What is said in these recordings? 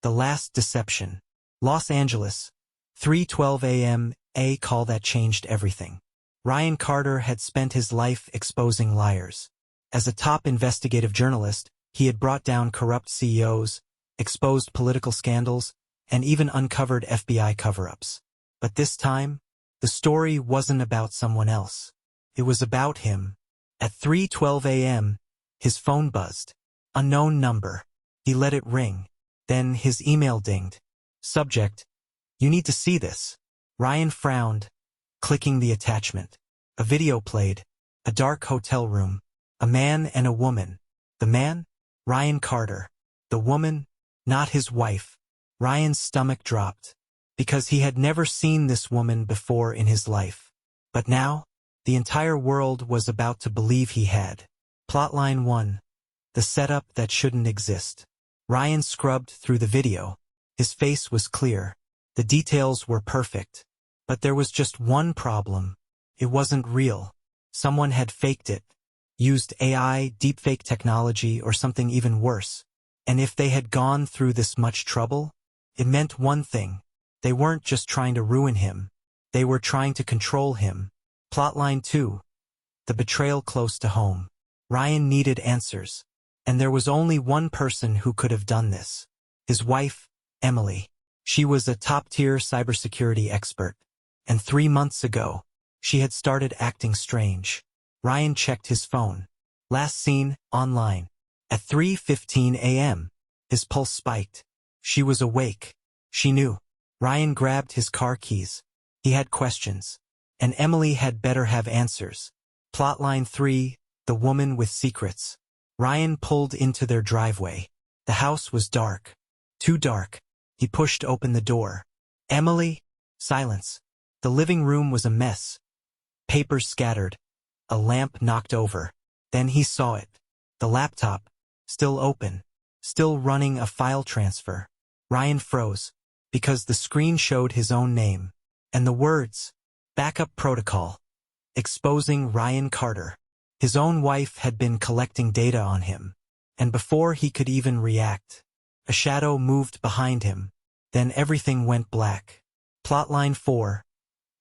The Last Deception. Los Angeles, 3:12 a.m., a call that changed everything. Ryan Carter had spent his life exposing liars. As a top investigative journalist, he had brought down corrupt CEOs, exposed political scandals, and even uncovered FBI cover-ups. But this time, the story wasn't about someone else. It was about him. At 3:12 a.m., his phone buzzed. Unknown number. He let it ring. Then his email dinged. Subject: "You need to see this." Ryan frowned, clicking the attachment. A video played. A dark hotel room. A man and a woman. The man? Ryan Carter. The woman? Not his wife. Ryan's stomach dropped, because he had never seen this woman before in his life. But now, the entire world was about to believe he had. Plotline 1. The setup that shouldn't exist. Ryan scrubbed through the video. His face was clear. The details were perfect. But there was just one problem. It wasn't real. Someone had faked it. Used AI, deepfake technology, or something even worse. And if they had gone through this much trouble, it meant one thing. They weren't just trying to ruin him. They were trying to control him. Plotline 2. The betrayal close to home. Ryan needed answers. And there was only one person who could have done this. His wife, Emily. She was a top-tier cybersecurity expert. And 3 months ago, she had started acting strange. Ryan checked his phone. Last seen, online. At 3:15 a.m., his pulse spiked. She was awake. She knew. Ryan grabbed his car keys. He had questions. And Emily had better have answers. Plotline 3, the woman with secrets. Ryan pulled into their driveway. The house was dark. Too dark. He pushed open the door. Emily? Silence. The living room was a mess. Papers scattered. A lamp knocked over. Then he saw it. The laptop. Still open. Still running a file transfer. Ryan froze, because the screen showed his own name. And the words. Backup protocol. Exposing Ryan Carter. His own wife had been collecting data on him. And before he could even react, a shadow moved behind him. Then everything went black. Plotline 4.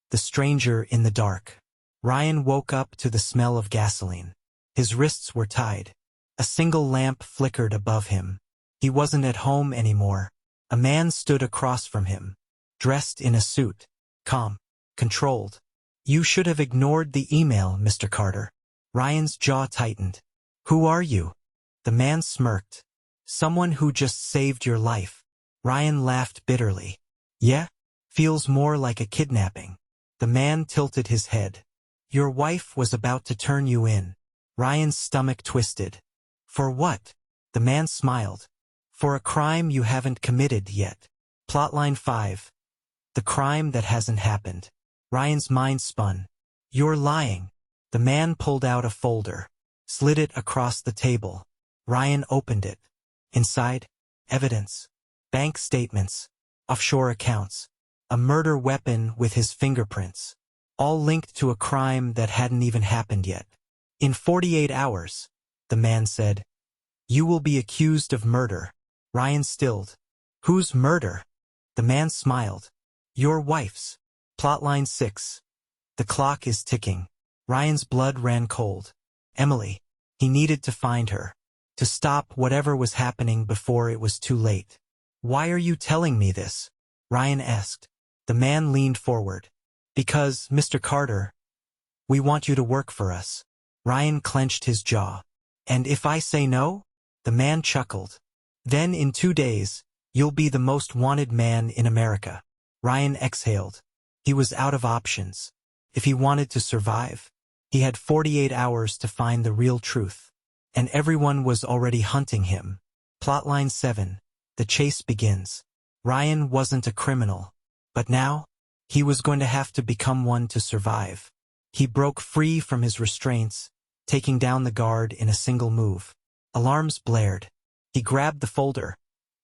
The stranger in the dark. Ryan woke up to the smell of gasoline. His wrists were tied. A single lamp flickered above him. He wasn't at home anymore. A man stood across from him, dressed in a suit, calm, controlled. "You should have ignored the email, Mr. Carter." Ryan's jaw tightened. "Who are you?" The man smirked. "Someone who just saved your life." Ryan laughed bitterly. "Yeah? Feels more like a kidnapping." The man tilted his head. "Your wife was about to turn you in." Ryan's stomach twisted. "For what?" The man smiled. "For a crime you haven't committed yet." Plotline 5. The crime that hasn't happened. Ryan's mind spun. "You're lying." The man pulled out a folder, slid it across the table. Ryan opened it. Inside, evidence. Bank statements. Offshore accounts. A murder weapon with his fingerprints. All linked to a crime that hadn't even happened yet. "In 48 hours, the man said, "you will be accused of murder." Ryan stilled. "Whose murder?" The man smiled. "Your wife's." Plotline 6. The clock is ticking. Ryan's blood ran cold. Emily. He needed to find her. To stop whatever was happening before it was too late. "Why are you telling me this?" Ryan asked. The man leaned forward. "Because, Mr. Carter, we want you to work for us." Ryan clenched his jaw. "And if I say no?" The man chuckled. "Then in 2 days, you'll be the most wanted man in America." Ryan exhaled. He was out of options. If he wanted to survive, he had 48 hours to find the real truth. And everyone was already hunting him. Plotline 7. The chase begins. Ryan wasn't a criminal. But now, he was going to have to become one to survive. He broke free from his restraints, taking down the guard in a single move. Alarms blared. He grabbed the folder,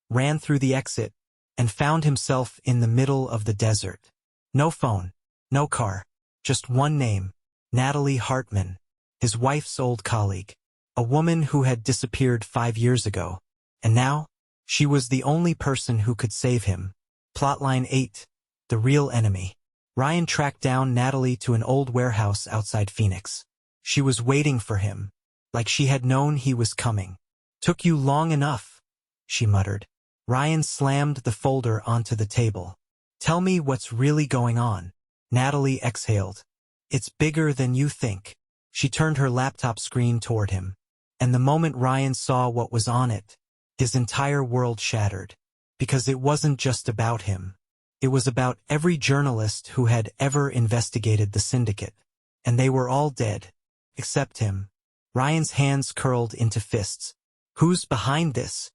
ran through the exit, and found himself in the middle of the desert. No phone, no car, just one name, Natalie Hartman, his wife's old colleague, a woman who had disappeared 5 years ago. And now, She was the only person who could save him. Plotline 8. The real enemy. Ryan tracked down Natalie to an old warehouse outside Phoenix. She was waiting for him, like she had known he was coming. "Took you long enough," she muttered. Ryan slammed the folder onto the table. "Tell me what's really going on." Natalie exhaled. "It's bigger than you think." She turned her laptop screen toward him, and the moment Ryan saw what was on it, his entire world shattered. Because it wasn't just about him. It was about every journalist who had ever investigated the syndicate. And they were all dead. Except him. Ryan's hands curled into fists. "Who's behind this?"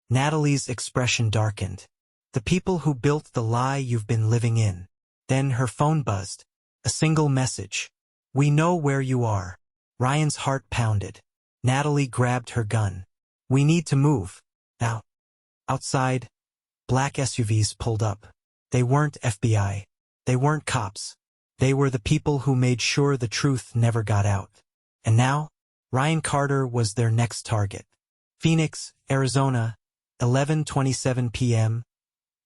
Natalie's expression darkened. "The people who built the lie you've been living in." Then her phone buzzed. A single message. "We know where you are." Ryan's heart pounded. Natalie grabbed her gun. "We need to move. Now." Outside, black SUVs pulled up. They weren't FBI. They weren't cops. They were the people who made sure the truth never got out. And now, Ryan Carter was their next target. Phoenix, Arizona, 11:27 p.m.,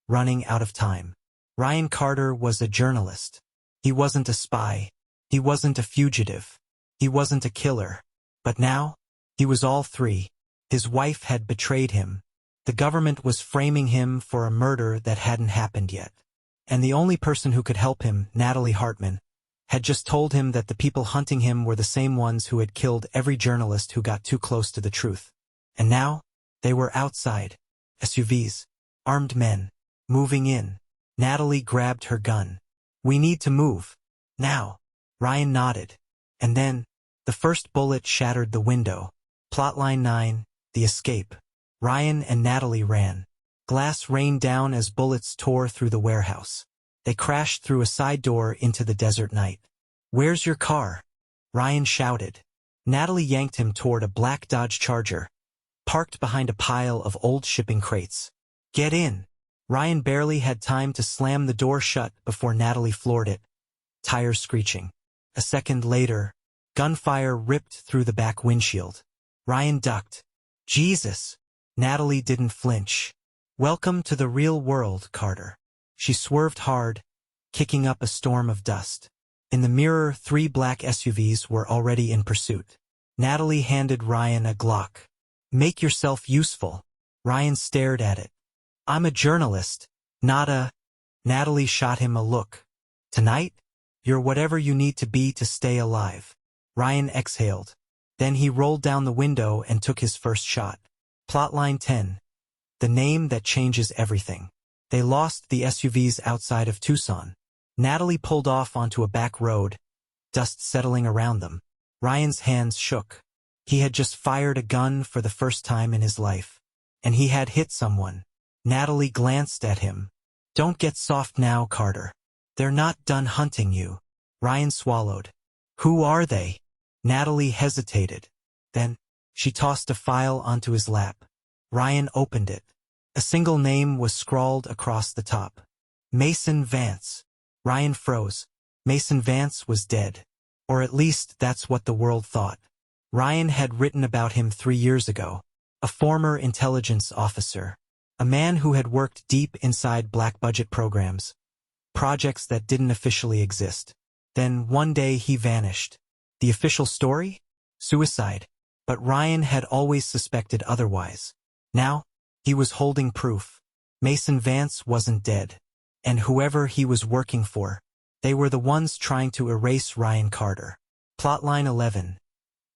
running out of time. Ryan Carter was a journalist. He wasn't a spy. He wasn't a fugitive. He wasn't a killer. But now, he was all three. His wife had betrayed him. The government was framing him for a murder that hadn't happened yet. And the only person who could help him, Natalie Hartman, had just told him that the people hunting him were the same ones who had killed every journalist who got too close to the truth. And now, they were outside. SUVs. Armed men. Moving in. Natalie grabbed her gun. "We need to move. Now." Ryan nodded. And then, the first bullet shattered the window. Plotline 9. The escape. Ryan and Natalie ran. Glass rained down as bullets tore through the warehouse. They crashed through a side door into the desert night. "Where's your car?" Ryan shouted. Natalie yanked him toward a black Dodge Charger, parked behind a pile of old shipping crates. "Get in." Ryan barely had time to slam the door shut before Natalie floored it, tires screeching. A second later, gunfire ripped through the back windshield. Ryan ducked. "Jesus." Natalie didn't flinch. "Welcome to the real world, Carter." She swerved hard, kicking up a storm of dust. In the mirror, 3 black SUVs were already in pursuit. Natalie handed Ryan a Glock. "Make yourself useful." Ryan stared at it. "I'm a journalist, not a—" Natalie shot him a look. "Tonight, you're whatever you need to be to stay alive." Ryan exhaled. Then he rolled down the window and took his first shot. Plotline 10. The name that changes everything. They lost the SUVs outside of Tucson. Natalie pulled off onto a back road, dust settling around them. Ryan's hands shook. He had just fired a gun for the first time in his life. And he had hit someone. Natalie glanced at him. "Don't get soft now, Carter. They're not done hunting you." Ryan swallowed. "Who are they?" Natalie hesitated. Then, she tossed a file onto his lap. Ryan opened it. A single name was scrawled across the top. Mason Vance. Ryan froze. Mason Vance was dead. Or at least that's what the world thought. Ryan had written about him 3 years ago. A former intelligence officer. A man who had worked deep inside black-budget programs. Projects that didn't officially exist. Then one day he vanished. The official story? Suicide. But Ryan had always suspected otherwise. Now, he was holding proof. Mason Vance wasn't dead. And whoever he was working for, they were the ones trying to erase Ryan Carter. Plotline 11.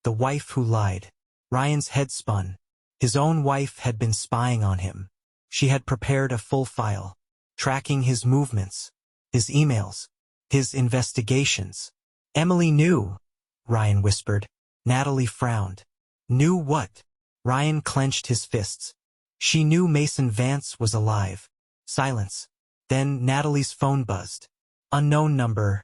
The wife who lied. Ryan's head spun. His own wife had been spying on him. She had prepared a full file, tracking his movements, his emails, his investigations. "Emily knew," Ryan whispered. Natalie frowned. "Knew what?" Ryan clenched his fists. "She knew Mason Vance was alive." Silence. Then Natalie's phone buzzed. "Unknown number.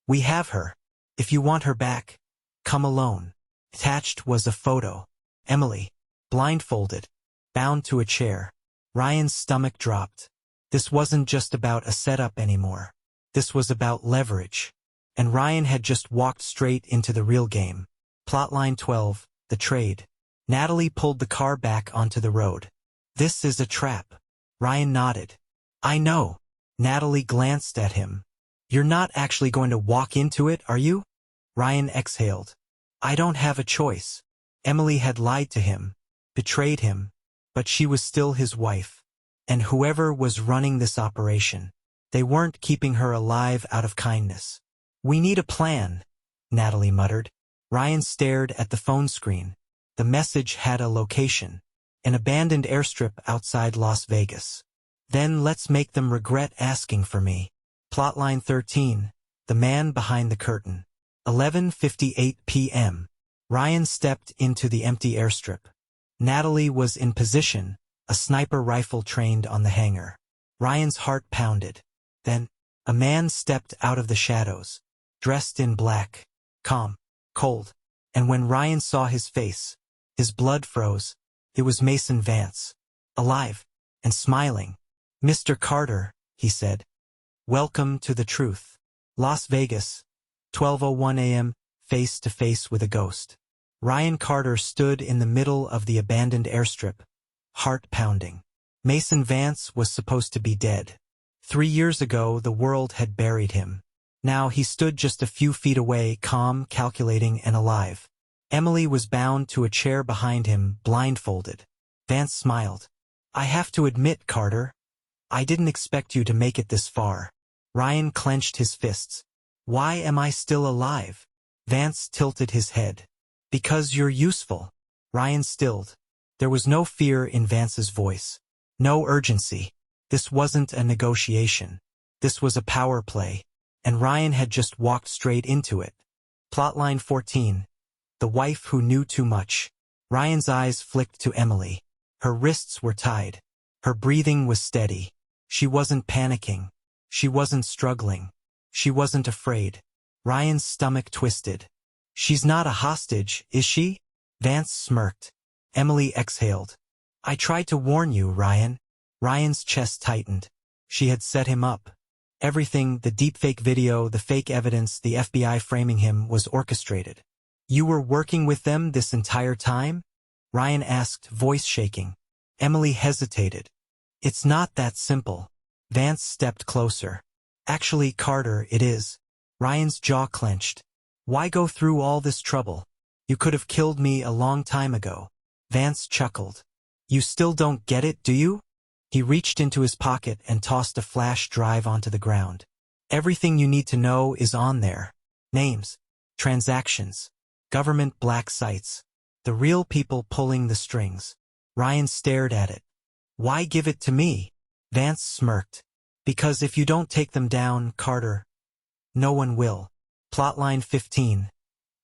We have her. If you want her back, come alone." Attached was a photo. Emily, blindfolded, bound to a chair. Ryan's stomach dropped. This wasn't just about a setup anymore. This was about leverage. And Ryan had just walked straight into the real game. Plotline 12. The trade. Natalie pulled the car back onto the road. This is a trap. Ryan nodded. I know. Natalie glanced at him. You're not actually going to walk into it, are you? Ryan exhaled. I don't have a choice. Emily had lied to him, betrayed him, but she was still his wife. And whoever was running this operation, they weren't keeping her alive out of kindness. We need a plan, Natalie muttered. Ryan stared at the phone screen. The message had a location. An abandoned airstrip outside Las Vegas. Then let's make them regret asking for me. Plotline 13. The man behind the curtain. 11:58 p.m. Ryan stepped into the empty airstrip. Natalie was in position, a sniper rifle trained on the hangar. Ryan's heart pounded. Then, a man stepped out of the shadows, dressed in black, calm, cold, and when Ryan saw his face, his blood froze. It was Mason Vance, alive, and smiling. Mr. Carter, he said. Welcome to the truth. Las Vegas, 12:01 a.m., face to face with a ghost. Ryan Carter stood in the middle of the abandoned airstrip, heart pounding. Mason Vance was supposed to be dead. 3 years ago, the world had buried him. Now he stood just a few feet away, calm, calculating, and alive. Emily was bound to a chair behind him, blindfolded. Vance smiled. I have to admit, Carter, I didn't expect you to make it this far. Ryan clenched his fists. Why am I still alive? Vance tilted his head. Because you're useful. Ryan stilled. There was no fear in Vance's voice. No urgency. This wasn't a negotiation. This was a power play. And Ryan had just walked straight into it. Plotline 14. The wife who knew too much. Ryan's eyes flicked to Emily. Her wrists were tied. Her breathing was steady. She wasn't panicking. She wasn't struggling. She wasn't afraid. Ryan's stomach twisted. She's not a hostage, is she? Vance smirked. Emily exhaled. I tried to warn you, Ryan. Ryan's chest tightened. She had set him up. Everything, the deepfake video, the fake evidence, the FBI framing him, was orchestrated. You were working with them this entire time? Ryan asked, voice shaking. Emily hesitated. It's not that simple. Vance stepped closer. Actually, Carter, it is. Ryan's jaw clenched. Why go through all this trouble? You could have killed me a long time ago. Vance chuckled. You still don't get it, do you? He reached into his pocket and tossed a flash drive onto the ground. Everything you need to know is on there. Names, transactions, government black sites, the real people pulling the strings. Ryan stared at it. Why give it to me? Vance smirked. Because if you don't take them down, Carter, no one will. Plotline 15.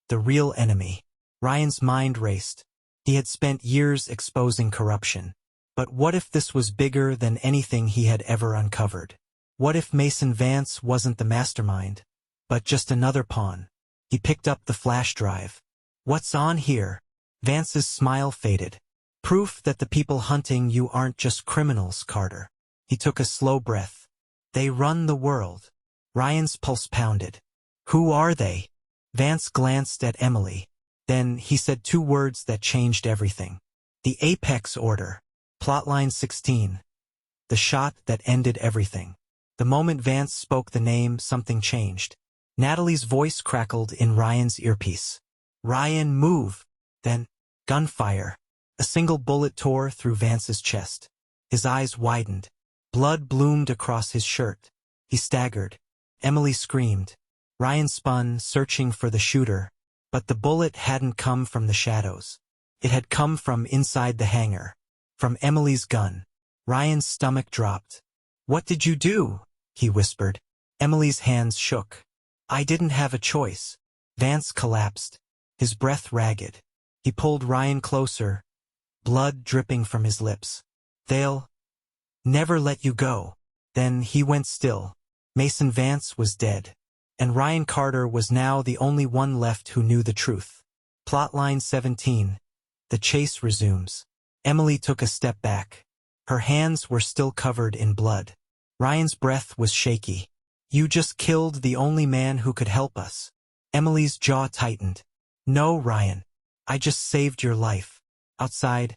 The real enemy. Ryan's mind raced. He had spent years exposing corruption. But what if this was bigger than anything he had ever uncovered? What if Mason Vance wasn't the mastermind, but just another pawn? He picked up the flash drive. What's on here? Vance's smile faded. Proof that the people hunting you aren't just criminals, Carter. He took a slow breath. They run the world. Ryan's pulse pounded. Who are they? Vance glanced at Emily. Then he said two words that changed everything. The Apex Order. Plotline 16. The shot that ended everything. The moment Vance spoke the name, something changed. Natalie's voice crackled in Ryan's earpiece. Ryan, move! Then, gunfire. A single bullet tore through Vance's chest. His eyes widened. Blood bloomed across his shirt. He staggered. Emily screamed. Ryan spun, searching for the shooter. But the bullet hadn't come from the shadows. It had come from inside the hangar. From Emily's gun. Ryan's stomach dropped. What did you do? He whispered. Emily's hands shook. I didn't have a choice. Vance collapsed. His breath ragged. He pulled Ryan closer. Blood dripping from his lips. They'll never let you go. Then he went still. Mason Vance was dead. And Ryan Carter was now the only one left who knew the truth. Plotline 17. The chase resumes. Emily took a step back. Her hands were still covered in blood. Ryan's breath was shaky. You just killed the only man who could help us. Emily's jaw tightened. No, Ryan. I just saved your life. Outside,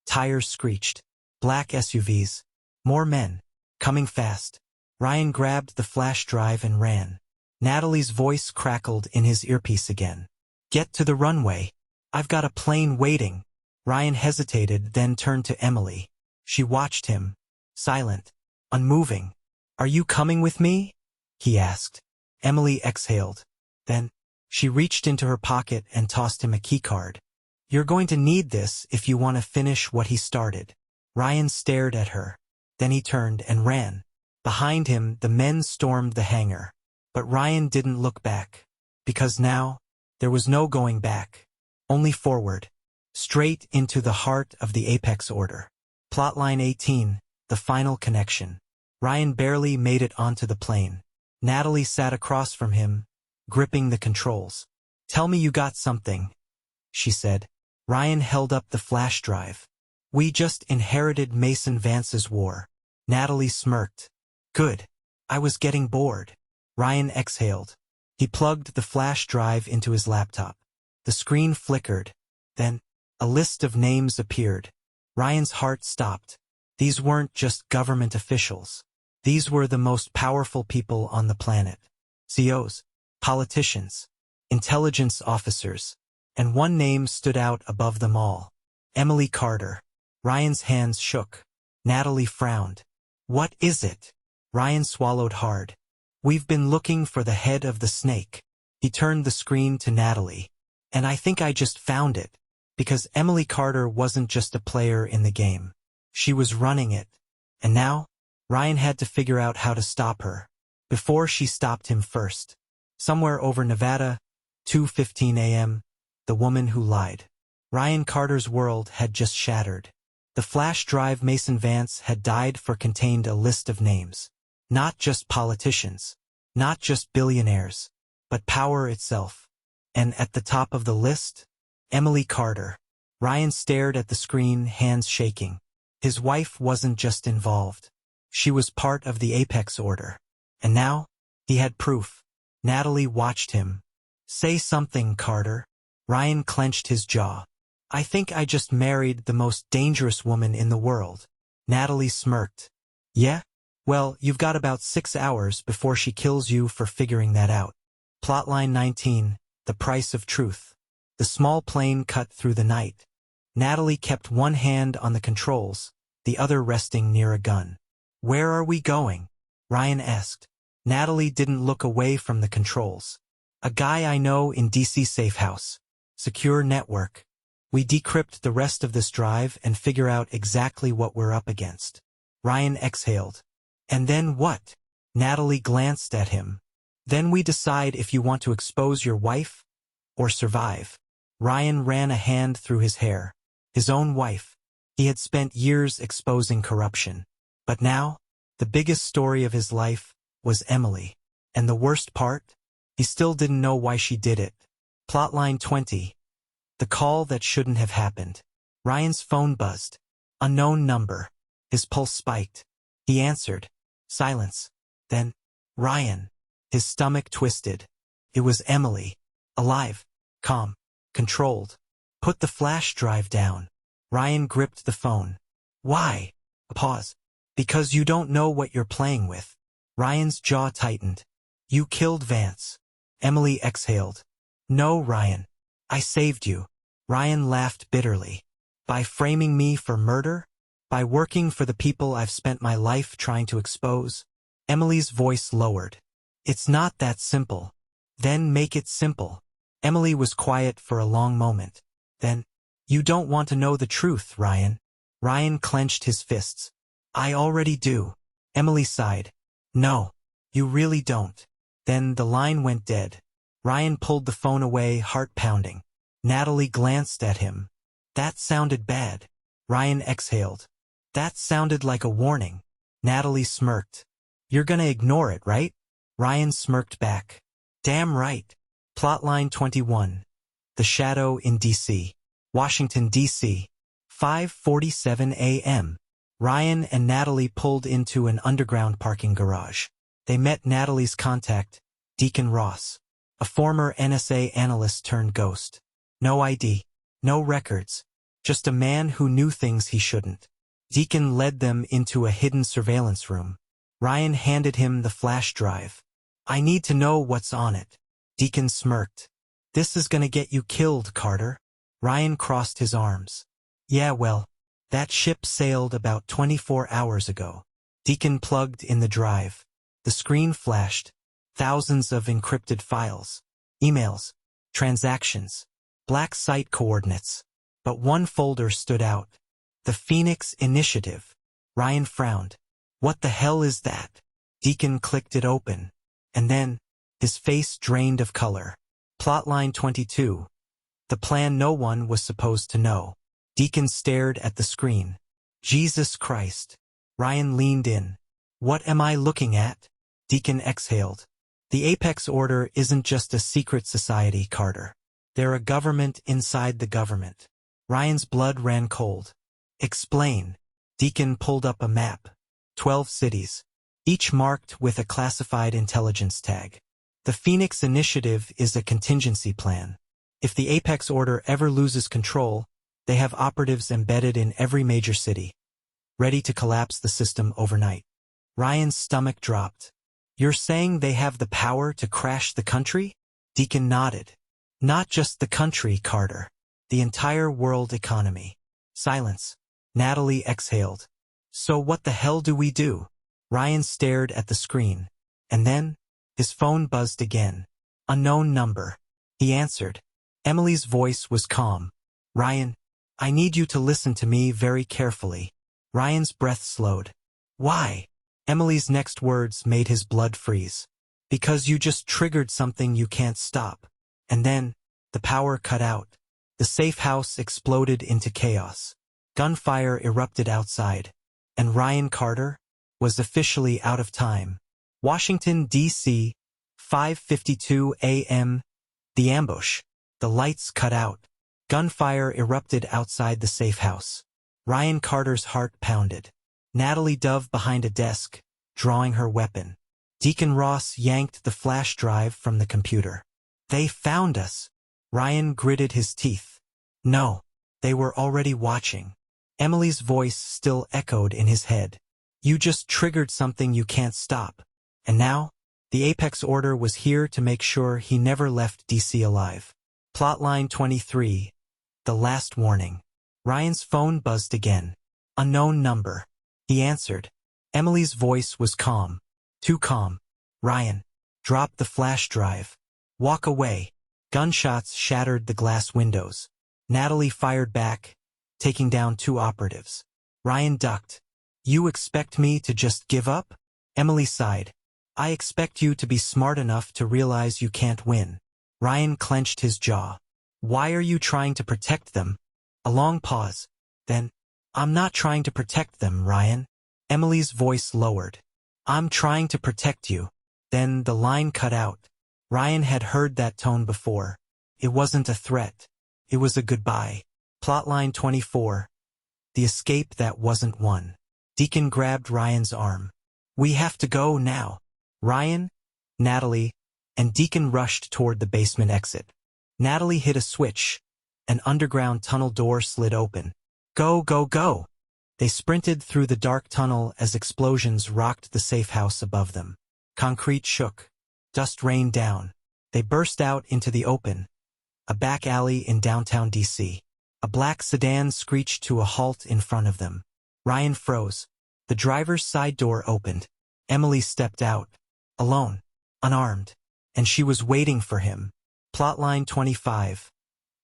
tires screeched. Black SUVs. More men. Coming fast. Ryan grabbed the flash drive and ran. Natalie's voice crackled in his earpiece again. Get to the runway. I've got a plane waiting. Ryan hesitated, then turned to Emily. She watched him. Silent. Unmoving. Are you coming with me? He asked. Emily exhaled. Then, she reached into her pocket and tossed him a keycard. You're going to need this if you want to finish what he started. Ryan stared at her. Then he turned and ran. Behind him, the men stormed the hangar. But Ryan didn't look back. Because now, there was no going back. Only forward. Straight into the heart of the Apex Order. Plotline 18, the final connection. Ryan barely made it onto the plane. Natalie sat across from him, gripping the controls. Tell me you got something, she said. Ryan held up the flash drive. We just inherited Mason Vance's war. Natalie smirked. Good. I was getting bored. Ryan exhaled. He plugged the flash drive into his laptop. The screen flickered. Then, a list of names appeared. Ryan's heart stopped. These weren't just government officials. These were the most powerful people on the planet. CEOs, politicians, intelligence officers. And one name stood out above them all. Emily Carter. Ryan's hands shook. Natalie frowned. What is it? Ryan swallowed hard. We've been looking for the head of the snake. He turned the screen to Natalie. And I think I just found it. Because Emily Carter wasn't just a player in the game. She was running it. And now, Ryan had to figure out how to stop her. Before she stopped him first. Somewhere over Nevada, 2:15 a.m., the woman who lied. Ryan Carter's world had just shattered. The flash drive Mason Vance had died for contained a list of names. Not just politicians. Not just billionaires. But power itself. And at the top of the list, Emily Carter. Ryan stared at the screen, hands shaking. His wife wasn't just involved. She was part of the Apex Order. And now, he had proof. Natalie watched him. Say something, Carter. Ryan clenched his jaw. I think I just married the most dangerous woman in the world. Natalie smirked. Yeah? Well, you've got about 6 hours before she kills you for figuring that out. Plotline 19, the price of truth. The small plane cut through the night. Natalie kept one hand on the controls, the other resting near a gun. Where are we going? Ryan asked. Natalie didn't look away from the controls. A guy I know in DC Safe House. Secure network. We decrypt the rest of this drive and figure out exactly what we're up against. Ryan exhaled. And then what? Natalie glanced at him. Then we decide if you want to expose your wife or survive. Ryan ran a hand through his hair. His own wife. He had spent years exposing corruption. But now, the biggest story of his life was Emily. And the worst part? He still didn't know why she did it. Plotline 20. The call that shouldn't have happened. Ryan's phone buzzed. Unknown number. His pulse spiked. He answered. Silence. Then, Ryan. His stomach twisted. It was Emily. Alive. Calm. Controlled. Put the flash drive down. Ryan gripped the phone. Why? A pause. Because you don't know what you're playing with. Ryan's jaw tightened. You killed Vance. Emily exhaled. No, Ryan. I saved you. Ryan laughed bitterly. By framing me for murder? By working for the people I've spent my life trying to expose? Emily's voice lowered. It's not that simple. Then make it simple. Emily was quiet for a long moment. Then, you don't want to know the truth, Ryan. Ryan clenched his fists. I already do. Emily sighed. No, you really don't. Then the line went dead. Ryan pulled the phone away, heart pounding. Natalie glanced at him. That sounded bad. Ryan exhaled. That sounded like a warning. Natalie smirked. You're gonna ignore it, right? Ryan smirked back. Damn right. Plotline 21. The Shadow in D.C. Washington, D.C. 5:47 a.m. Ryan and Natalie pulled into an underground parking garage. They met Natalie's contact, Deacon Ross, a former NSA analyst turned ghost. No ID, no records, just a man who knew things he shouldn't. Deacon led them into a hidden surveillance room. Ryan handed him the flash drive. I need to know what's on it. Deacon smirked. This is gonna get you killed, Carter. Ryan crossed his arms. Yeah, well, that ship sailed about 24 hours ago. Deacon plugged in the drive. The screen flashed. Thousands of encrypted files. Emails. Transactions. Black site coordinates. But one folder stood out. The Phoenix Initiative. Ryan frowned. What the hell is that? Deacon clicked it open. And then, his face drained of color. Plotline 22. The plan no one was supposed to know. Deacon stared at the screen. Jesus Christ. Ryan leaned in. What am I looking at? Deacon exhaled. The Apex Order isn't just a secret society, Carter. They're a government inside the government. Ryan's blood ran cold. Explain. Deacon pulled up a map. 12 cities. Each marked with a classified intelligence tag. The Phoenix Initiative is a contingency plan. If the Apex Order ever loses control, they have operatives embedded in every major city, ready to collapse the system overnight. Ryan's stomach dropped. You're saying they have the power to crash the country? Deacon nodded. Not just the country, Carter. The entire world economy. Silence. Natalie exhaled. So what the hell do we do? Ryan stared at the screen. And then, his phone buzzed again. Unknown number. He answered. Emily's voice was calm. Ryan, I need you to listen to me very carefully. Ryan's breath slowed. Why? Emily's next words made his blood freeze. Because you just triggered something you can't stop. And then, the power cut out. The safe house exploded into chaos. Gunfire erupted outside. And Ryan Carter was officially out of time. Washington, D.C., 5:52 a.m. The ambush. The lights cut out. Gunfire erupted outside the safe house. Ryan Carter's heart pounded. Natalie dove behind a desk, drawing her weapon. Deacon Ross yanked the flash drive from the computer. They found us. Ryan gritted his teeth. No, they were already watching. Emily's voice still echoed in his head. You just triggered something you can't stop. And now, the Apex Order was here to make sure he never left DC alive. Plotline 23. The last warning. Ryan's phone buzzed again. Unknown number. He answered. Emily's voice was calm. Too calm. Ryan. Drop the flash drive. Walk away. Gunshots shattered the glass windows. Natalie fired back, taking down 2 operatives. Ryan ducked. You expect me to just give up? Emily sighed. I expect you to be smart enough to realize you can't win. Ryan clenched his jaw. Why are you trying to protect them? A long pause. Then, I'm not trying to protect them, Ryan. Emily's voice lowered. I'm trying to protect you. Then the line cut out. Ryan had heard that tone before. It wasn't a threat. It was a goodbye. Plotline 24. The escape that wasn't won. Deacon grabbed Ryan's arm. We have to go now. Ryan, Natalie, and Deacon rushed toward the basement exit. Natalie hit a switch. An underground tunnel door slid open. Go, go, go! They sprinted through the dark tunnel as explosions rocked the safe house above them. Concrete shook. Dust rained down. They burst out into the open. A back alley in downtown DC. A black sedan screeched to a halt in front of them. Ryan froze. The driver's side door opened. Emily stepped out. Alone. Unarmed. And she was waiting for him. Plotline 25.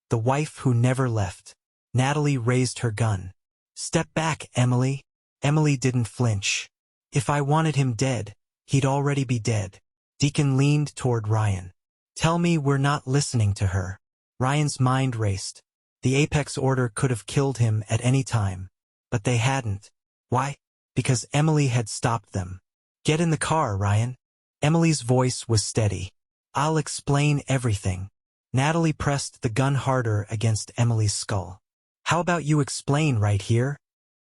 The wife who never left. Natalie raised her gun. Step back, Emily. Emily didn't flinch. If I wanted him dead, he'd already be dead. Deacon leaned toward Ryan. Tell me we're not listening to her. Ryan's mind raced. The Apex Order could have killed him at any time. But they hadn't. Why? Because Emily had stopped them. Get in the car, Ryan. Emily's voice was steady. I'll explain everything. Natalie pressed the gun harder against Emily's skull. How about you explain right here?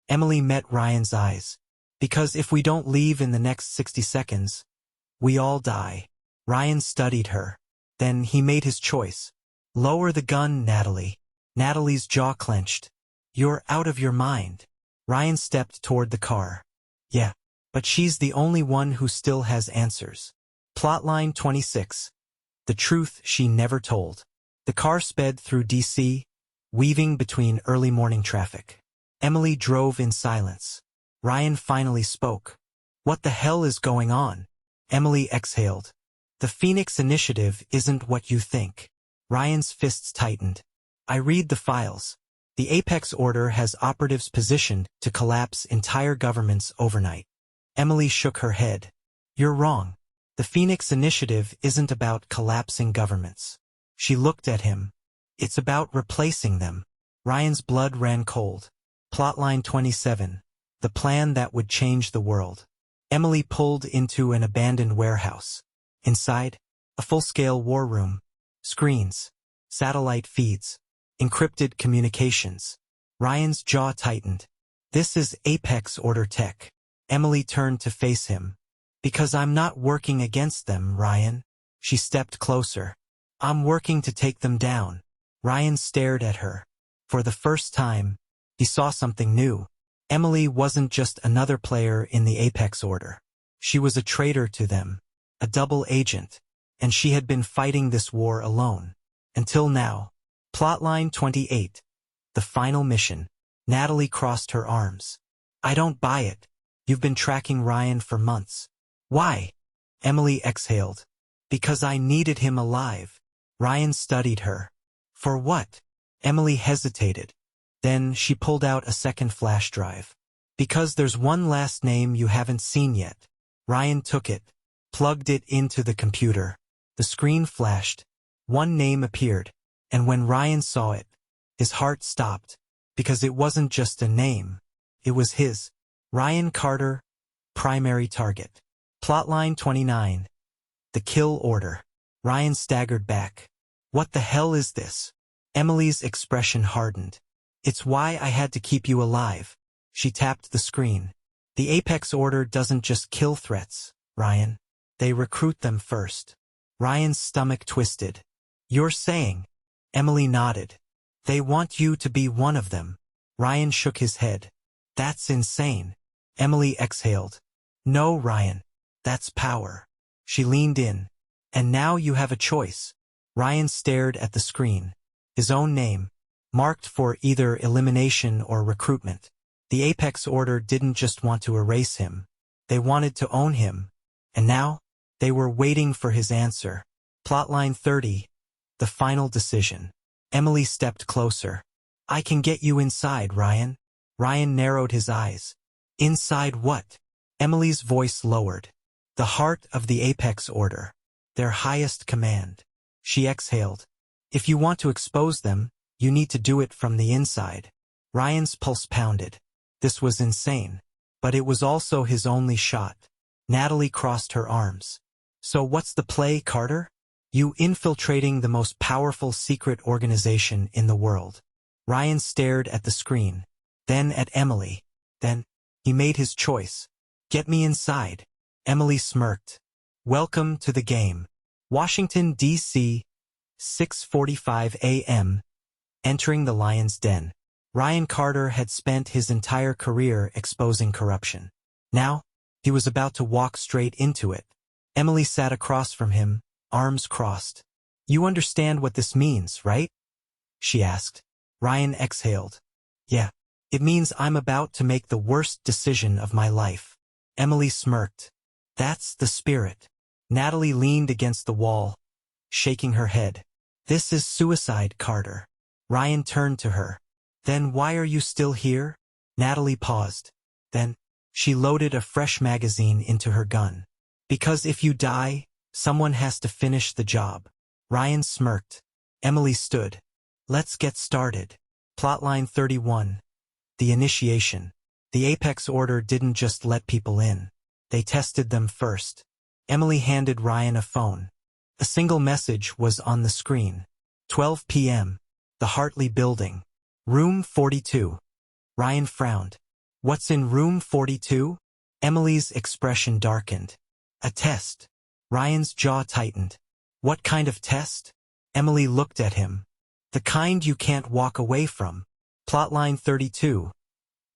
Emily met Ryan's eyes. Because if we don't leave in the next 60 seconds, we all die. Ryan studied her. Then he made his choice. Lower the gun, Natalie. Natalie's jaw clenched. You're out of your mind. Ryan stepped toward the car. Yeah, but she's the only one who still has answers. Plotline 26. The truth she never told. The car sped through D.C., weaving between early morning traffic. Emily drove in silence. Ryan finally spoke. What the hell is going on? Emily exhaled. The Phoenix Initiative isn't what you think. Ryan's fists tightened. I read the files. The Apex Order has operatives positioned to collapse entire governments overnight. Emily shook her head. You're wrong. The Phoenix Initiative isn't about collapsing governments. She looked at him. It's about replacing them. Ryan's blood ran cold. Plotline 27. The plan that would change the world. Emily pulled into an abandoned warehouse. Inside, a full-scale war room. Screens. Satellite feeds. Encrypted communications. Ryan's jaw tightened. This is Apex Order tech. Emily turned to face him. Because I'm not working against them, Ryan. She stepped closer. I'm working to take them down. Ryan stared at her. For the first time, he saw something new. Emily wasn't just another player in the Apex Order. She was a traitor to them, a double agent, and she had been fighting this war alone. Until now. Plotline 28. The final mission. Natalie crossed her arms. I don't buy it. You've been tracking Ryan for months. Why? Emily exhaled. Because I needed him alive. Ryan studied her. For what? Emily hesitated. Then she pulled out a second flash drive. Because there's one last name you haven't seen yet. Ryan took it, plugged it into the computer. The screen flashed. One name appeared, and when Ryan saw it, his heart stopped, because it wasn't just a name. It was his. Ryan Carter, primary target. Plotline 29. The kill order. Ryan staggered back. What the hell is this? Emily's expression hardened. It's why I had to keep you alive. She tapped the screen. The Apex Order doesn't just kill threats, Ryan. They recruit them first. Ryan's stomach twisted. You're saying? Emily nodded. They want you to be one of them. Ryan shook his head. That's insane. Emily exhaled. No, Ryan. That's power. She leaned in. And now you have a choice. Ryan stared at the screen. His own name, marked for either elimination or recruitment. The Apex Order didn't just want to erase him. They wanted to own him. And now, they were waiting for his answer. Plotline 30. The final decision. Emily stepped closer. I can get you inside, Ryan. Ryan narrowed his eyes. Inside what? Emily's voice lowered. The heart of the Apex Order. Their highest command. She exhaled. If you want to expose them, you need to do it from the inside. Ryan's pulse pounded. This was insane. But it was also his only shot. Natalie crossed her arms. So what's the play, Carter? You infiltrating the most powerful secret organization in the world. Ryan stared at the screen, then at Emily. Then, he made his choice. Get me inside. Emily smirked. Welcome to the game. Washington, D.C., 6:45 a.m., entering the lion's den. Ryan Carter had spent his entire career exposing corruption. Now, he was about to walk straight into it. Emily sat across from him, arms crossed. You understand what this means, right? She asked. Ryan exhaled. Yeah, it means I'm about to make the worst decision of my life. Emily smirked. That's the spirit. Natalie leaned against the wall, shaking her head. This is suicide, Carter. Ryan turned to her. Then why are you still here? Natalie paused. Then, she loaded a fresh magazine into her gun. Because if you die, someone has to finish the job. Ryan smirked. Emily stood. Let's get started. Plotline 31. The initiation. The Apex Order didn't just let people in. They tested them first. Emily handed Ryan a phone. A single message was on the screen. 12 p.m. The Hartley Building. Room 42. Ryan frowned. What's in room 42? Emily's expression darkened. A test. Ryan's jaw tightened. What kind of test? Emily looked at him. The kind you can't walk away from. Plotline 32.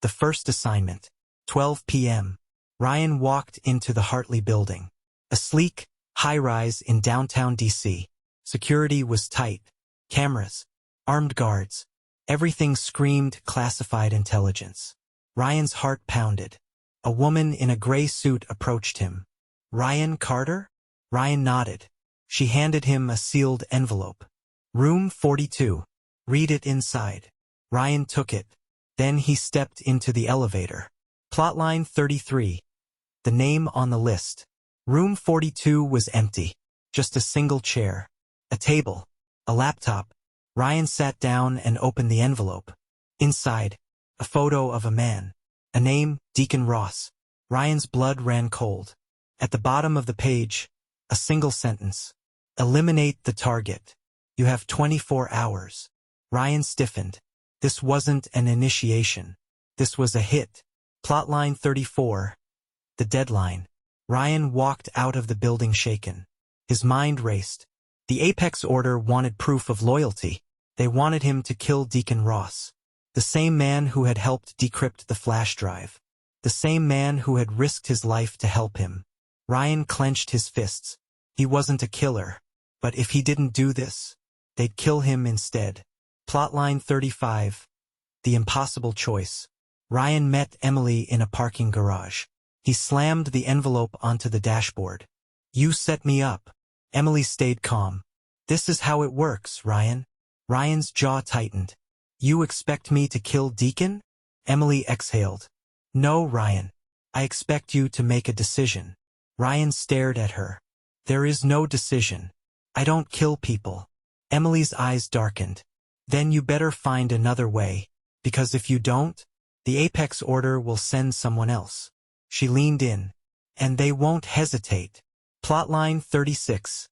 The first assignment. 12 p.m. Ryan walked into the Hartley building. A sleek, high-rise in downtown D.C. Security was tight. Cameras. Armed guards. Everything screamed classified intelligence. Ryan's heart pounded. A woman in a gray suit approached him. "Ryan Carter?" Ryan nodded. She handed him a sealed envelope. "Room 42. Read it inside." Ryan took it. Then he stepped into the elevator. Plotline 33. The name on the list. Room 42 was empty. Just a single chair. A table. A laptop. Ryan sat down and opened the envelope. Inside, a photo of a man. A name, Deacon Ross. Ryan's blood ran cold. At the bottom of the page, a single sentence. "Eliminate the target. You have 24 hours. Ryan stiffened. This wasn't an initiation. This was a hit. Plotline 34. The deadline. Ryan walked out of the building shaken. His mind raced. The Apex Order wanted proof of loyalty. They wanted him to kill Deacon Ross. The same man who had helped decrypt the flash drive. The same man who had risked his life to help him. Ryan clenched his fists. He wasn't a killer. But if he didn't do this, they'd kill him instead. Plotline 35. The impossible choice. Ryan met Emily in a parking garage. He slammed the envelope onto the dashboard. "You set me up." Emily stayed calm. "This is how it works, Ryan." Ryan's jaw tightened. "You expect me to kill Deacon?" Emily exhaled. "No, Ryan. I expect you to make a decision." Ryan stared at her. "There is no decision. I don't kill people." Emily's eyes darkened. "Then you better find another way, because if you don't, the Apex Order will send someone else." She leaned in. "And they won't hesitate." Plotline 36.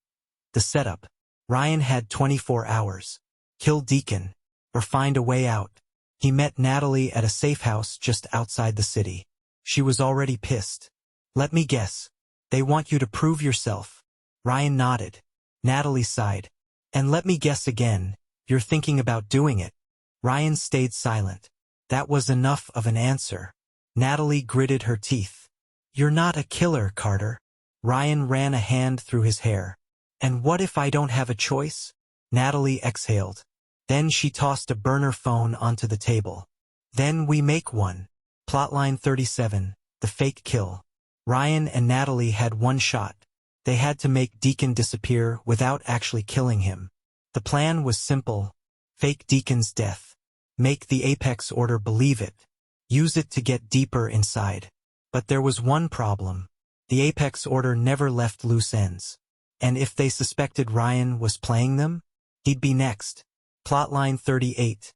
The setup. Ryan had 24 hours. Kill Deacon, or find a way out. He met Natalie at a safe house just outside the city. She was already pissed. "Let me guess. They want you to prove yourself." Ryan nodded. Natalie sighed. "And let me guess again, you're thinking about doing it." Ryan stayed silent. That was enough of an answer. Natalie gritted her teeth. "You're not a killer, Carter." Ryan ran a hand through his hair. "And what if I don't have a choice?" Natalie exhaled. Then she tossed a burner phone onto the table. "Then we make one." Plotline 37. The fake kill. Ryan and Natalie had one shot. They had to make Deacon disappear without actually killing him. The plan was simple. Fake Deacon's death. Make the Apex Order believe it. Use it to get deeper inside. But there was one problem. The Apex Order never left loose ends. And if they suspected Ryan was playing them, he'd be next. Plotline 38.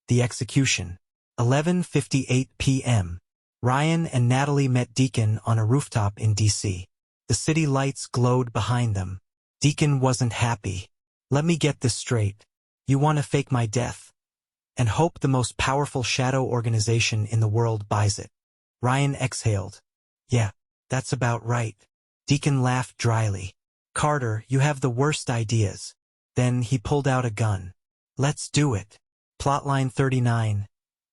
The execution. 11:58 p.m. Ryan and Natalie met Deacon on a rooftop in D.C. The city lights glowed behind them. Deacon wasn't happy. "Let me get this straight. You want to fake my death and hope the most powerful shadow organization in the world buys it." Ryan exhaled. "Yeah, that's about right." Deacon laughed dryly. "Carter, you have the worst ideas." Then he pulled out a gun. "Let's do it." Plotline 39.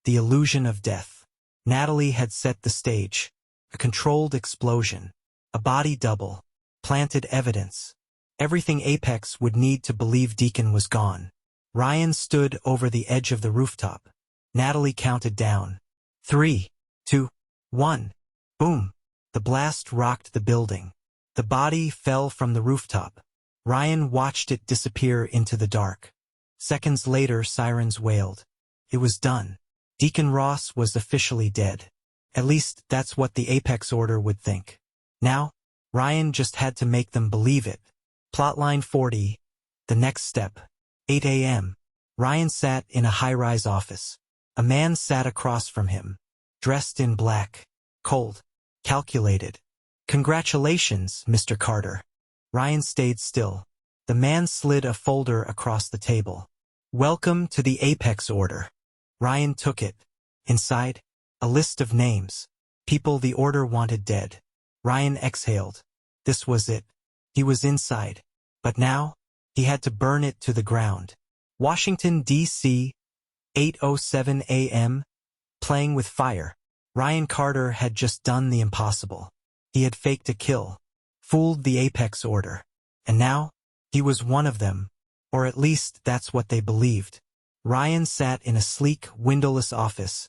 The illusion of death. Natalie had set the stage. A controlled explosion. A body double. Planted evidence. Everything Apex would need to believe Deacon was gone. Ryan stood over the edge of the rooftop. Natalie counted down. 3, 2, 1. Boom. The blast rocked the building. The body fell from the rooftop. Ryan watched it disappear into the dark. Seconds later, sirens wailed. It was done. Deacon Ross was officially dead. At least that's what the Apex Order would think. Now, Ryan just had to make them believe it. Plotline 40. The next step. 8 a.m. Ryan sat in a high-rise office. A man sat across from him. Dressed in black. Cold. Calculated. "Congratulations, Mr. Carter." Ryan stayed still. The man slid a folder across the table. "Welcome to the Apex Order." Ryan took it. Inside, a list of names. People the Order wanted dead. Ryan exhaled. This was it. He was inside. But now, he had to burn it to the ground. Washington, D.C., 8:07 a.m. playing with fire. Ryan Carter had just done the impossible. He had faked a kill, fooled the Apex Order. And now, he was one of them. Or at least that's what they believed. Ryan sat in a sleek, windowless office,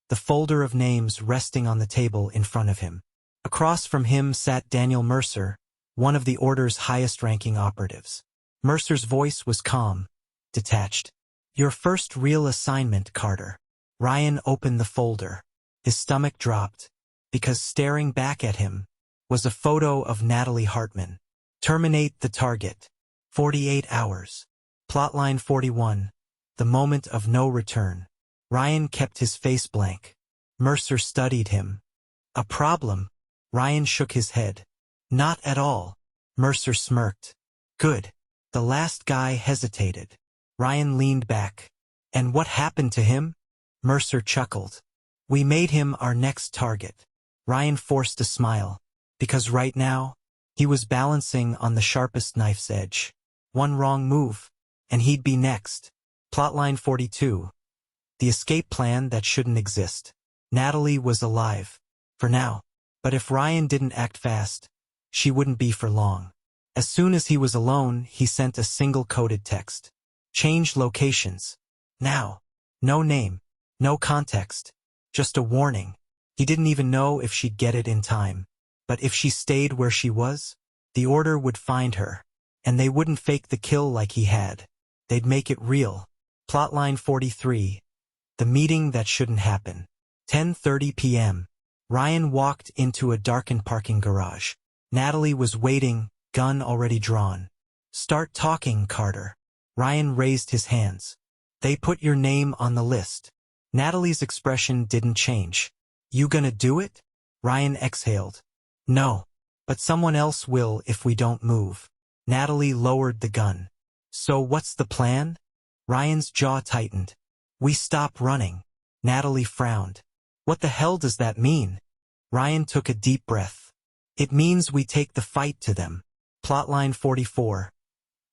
the folder of names resting on the table in front of him. Across from him sat Daniel Mercer, one of the Order's highest-ranking operatives. Mercer's voice was calm, detached. "Your first real assignment, Carter." Ryan opened the folder. His stomach dropped, because staring back at him was a photo of Natalie Hartman. Terminate the target. 48 hours. Plotline 41. The moment of no return. Ryan kept his face blank. Mercer studied him. "A problem?" Ryan shook his head. "Not at all." Mercer smirked. "Good." The last guy hesitated. Ryan leaned back. "And what happened to him?" Mercer chuckled. "We made him our next target." Ryan forced a smile, because right now, he was balancing on the sharpest knife's edge. One wrong move, and he'd be next. Plotline 42. The escape plan that shouldn't exist. Natalie was alive. For now. But if Ryan didn't act fast, she wouldn't be for long. As soon as he was alone, he sent a single coded text. "Change locations. Now." No name. No context. Just a warning. He didn't even know if she'd get it in time. But if she stayed where she was, the Order would find her. And they wouldn't fake the kill like he had. They'd make it real. Plotline 43. The meeting that shouldn't happen. 10:30 p.m. Ryan walked into a darkened parking garage. Natalie was waiting, gun already drawn. "Start talking, Carter." Ryan raised his hands. "They put your name on the list." Natalie's expression didn't change. "You gonna do it?" Ryan exhaled. "No. But someone else will if we don't move." Natalie lowered the gun. "So what's the plan?" Ryan's jaw tightened. "We stop running." Natalie frowned. "What the hell does that mean?" Ryan took a deep breath. "It means we take the fight to them." Plotline 44.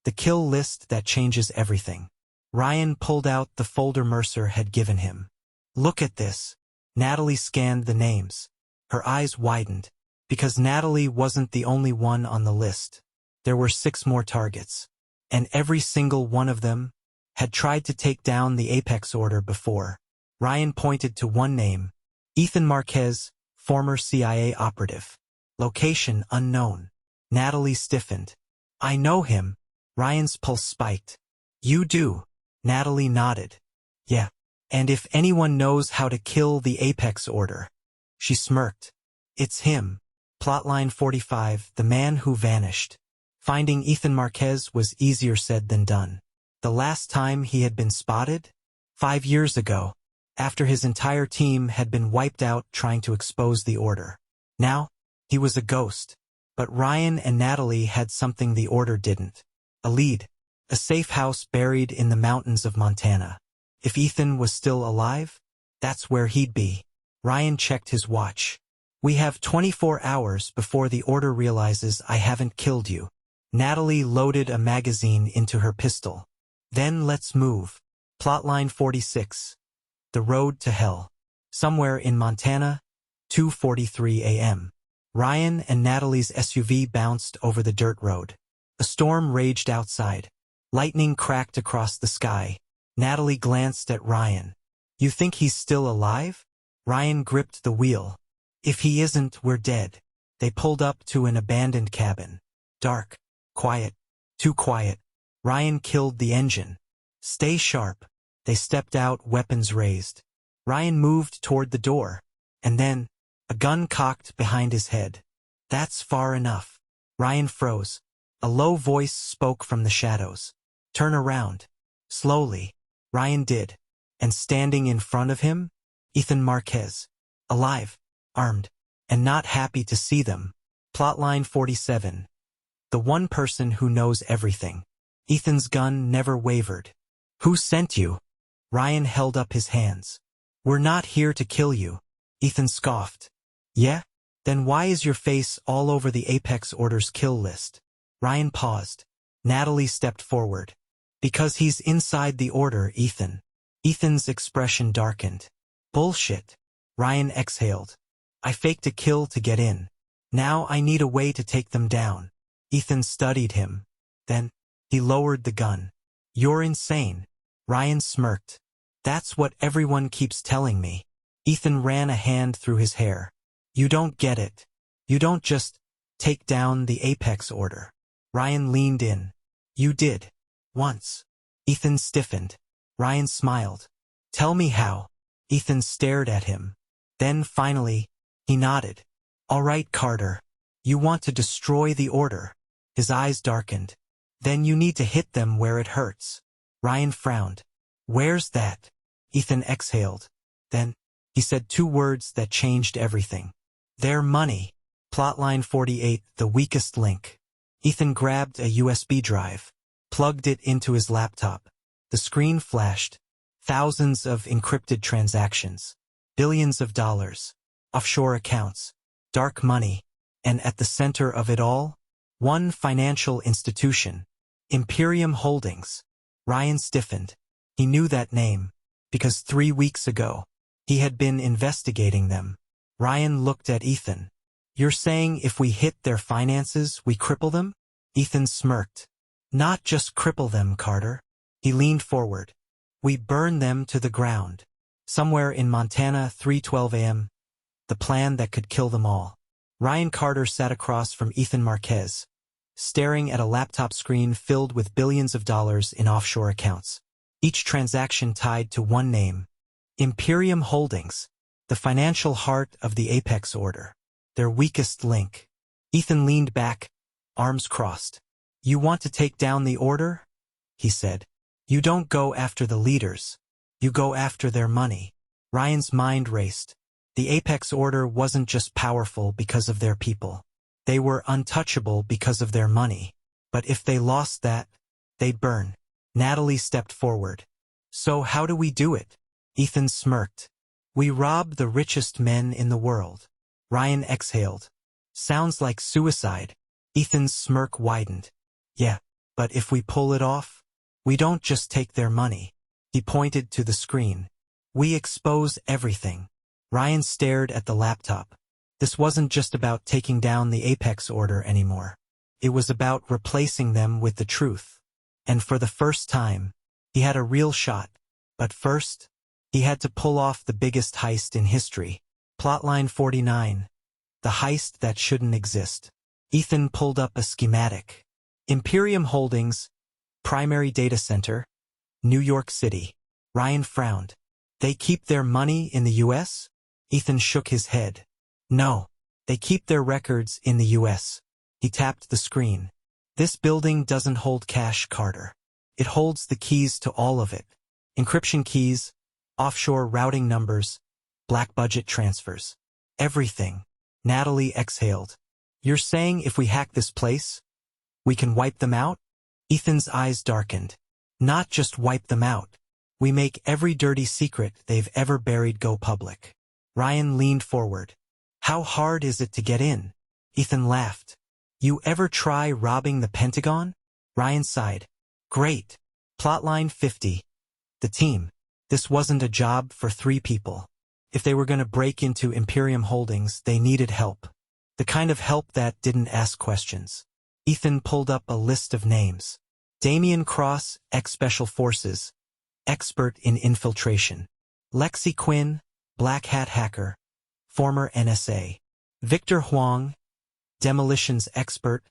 The kill list that changes everything. Ryan pulled out the folder Mercer had given him. "Look at this." Natalie scanned the names. Her eyes widened. Because Natalie wasn't the only one on the list. There were 6 more targets. And every single one of them had tried to take down the Apex Order before. Ryan pointed to one name. Ethan Marquez, former CIA operative. Location unknown. Natalie stiffened. "I know him." Ryan's pulse spiked. "You do?" Natalie nodded. "Yeah. And if anyone knows how to kill the Apex Order." She smirked. "It's him." Plotline 45. The man who vanished. Finding Ethan Marquez was easier said than done. The last time he had been spotted? 5 years ago, after his entire team had been wiped out trying to expose the Order. Now, he was a ghost. But Ryan and Natalie had something the Order didn't. A lead. A safe house buried in the mountains of Montana. If Ethan was still alive, that's where he'd be. Ryan checked his watch. "We have 24 hours before the Order realizes I haven't killed you." Natalie loaded a magazine into her pistol. "Then let's move." Plotline 46. The road to hell. Somewhere in Montana, 2:43 a.m. Ryan and Natalie's SUV bounced over the dirt road. A storm raged outside. Lightning cracked across the sky. Natalie glanced at Ryan. "You think he's still alive?" Ryan gripped the wheel. "If he isn't, we're dead." They pulled up to an abandoned cabin. Dark. Quiet. Too quiet. Ryan killed the engine. "Stay sharp." They stepped out, weapons raised. Ryan moved toward the door. And then, a gun cocked behind his head. "That's far enough." Ryan froze. A low voice spoke from the shadows. "Turn around." Slowly. Ryan did. And standing in front of him? Ethan Marquez. Alive. Armed. And not happy to see them. Plotline 47. The one person who knows everything. Ethan's gun never wavered. "Who sent you?" Ryan held up his hands. "We're not here to kill you." Ethan scoffed. "Yeah? Then why is your face all over the Apex Order's kill list?" Ryan paused. Natalie stepped forward. "Because he's inside the Order, Ethan." Ethan's expression darkened. Bullshit. Ryan exhaled. I faked a kill to get in. Now I need a way to take them down. Ethan studied him. Then, he lowered the gun. You're insane. Ryan smirked. That's what everyone keeps telling me. Ethan ran a hand through his hair. You don't get it. You don't just take down the apex order. Ryan leaned in. You did. Once. Ethan stiffened. Ryan smiled. Tell me how. Ethan stared at him. Then finally, he nodded. All right, Carter. You want to destroy the order. His eyes darkened. Then you need to hit them where it hurts. Ryan frowned. Where's that? Ethan exhaled. Then, he said two words that changed everything. Their money. Plotline 48, the weakest link. Ethan grabbed a USB drive, plugged it into his laptop. The screen flashed. Thousands of encrypted transactions. Billions of dollars. Offshore accounts. Dark money. And at the center of it all, one financial institution. Imperium Holdings. Ryan stiffened. He knew that name, because 3 weeks ago, he had been investigating them. Ryan looked at Ethan. You're saying if we hit their finances, we cripple them? Ethan smirked. Not just cripple them, Carter. He leaned forward. We burn them to the ground. Somewhere in Montana, 3:12 a.m. The plan that could kill them all. Ryan Carter sat across from Ethan Marquez, staring at a laptop screen filled with billions of dollars in offshore accounts. Each transaction tied to one name. Imperium Holdings, the financial heart of the Apex Order. Their weakest link. Ethan leaned back, arms crossed. You want to take down the order? He said. You don't go after the leaders. You go after their money. Ryan's mind raced. The Apex Order wasn't just powerful because of their people. They were untouchable because of their money. But if they lost that, they'd burn. Natalie stepped forward. So how do we do it? Ethan smirked. We rob the richest men in the world. Ryan exhaled. Sounds like suicide. Ethan's smirk widened. Yeah, but if we pull it off, we don't just take their money. He pointed to the screen. We expose everything. Ryan stared at the laptop. This wasn't just about taking down the Apex Order anymore. It was about replacing them with the truth. And for the first time, he had a real shot. But first, he had to pull off the biggest heist in history. Plotline 49. The heist that shouldn't exist. Ethan pulled up a schematic. Imperium Holdings, primary data center, New York City. Ryan frowned. They keep their money in the U.S.? Ethan shook his head. No, they keep their records in the U.S. He tapped the screen. This building doesn't hold cash, Carter. It holds the keys to all of it. Encryption keys, offshore routing numbers, black budget transfers. Everything. Natalie exhaled. You're saying if we hack this place, we can wipe them out? Ethan's eyes darkened. Not just wipe them out. We make every dirty secret they've ever buried go public. Ryan leaned forward. How hard is it to get in? Ethan laughed. You ever try robbing the Pentagon? Ryan sighed. Great. Plotline 50. The team. This wasn't a job for 3 people. If they were going to break into Imperium Holdings, they needed help. The kind of help that didn't ask questions. Ethan pulled up a list of names. Damian Cross, ex-Special Forces, expert in infiltration. Lexi Quinn, black hat hacker, former NSA. Victor Huang, demolitions expert,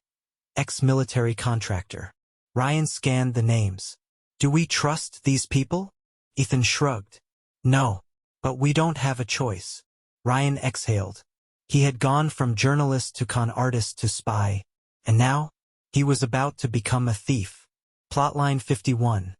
ex-military contractor. Ryan scanned the names. Do we trust these people? Ethan shrugged. No, but we don't have a choice. Ryan exhaled. He had gone from journalist to con artist to spy, and now, he was about to become a thief. Plotline 51.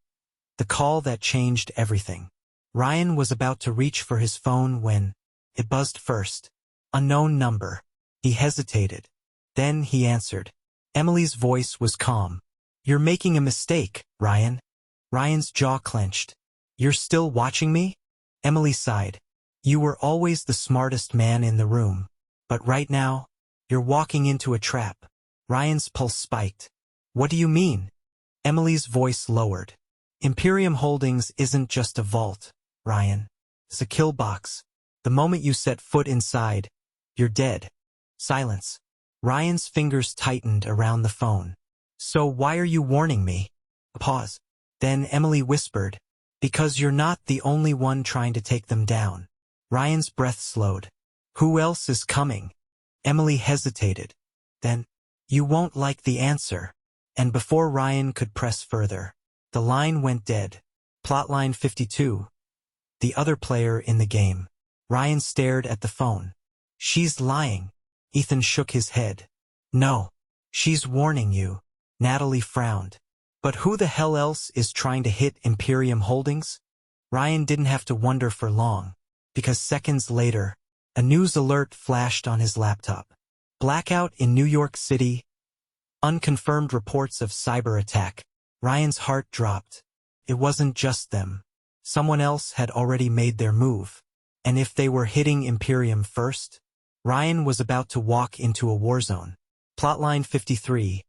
The call that changed everything. Ryan was about to reach for his phone when it buzzed first. Unknown number. He hesitated. Then he answered. Emily's voice was calm. You're making a mistake, Ryan. Ryan's jaw clenched. You're still watching me? Emily sighed. You were always the smartest man in the room. But right now, you're walking into a trap. Ryan's pulse spiked. What do you mean? Emily's voice lowered. Imperium Holdings isn't just a vault, Ryan. It's a kill box. The moment you set foot inside, you're dead. Silence. Ryan's fingers tightened around the phone. So why are you warning me? A pause. Then Emily whispered, because you're not the only one trying to take them down. Ryan's breath slowed. Who else is coming? Emily hesitated. Then, you won't like the answer. And before Ryan could press further, the line went dead. Plotline 52. The other player in the game. Ryan stared at the phone. She's lying. Ethan shook his head. No. She's warning you. Natalie frowned. But who the hell else is trying to hit Imperium Holdings? Ryan didn't have to wonder for long, because seconds later, a news alert flashed on his laptop. Blackout in New York City. Unconfirmed reports of cyber attack. Ryan's heart dropped. It wasn't just them. Someone else had already made their move. And if they were hitting Imperium first, Ryan was about to walk into a war zone. Plotline 53.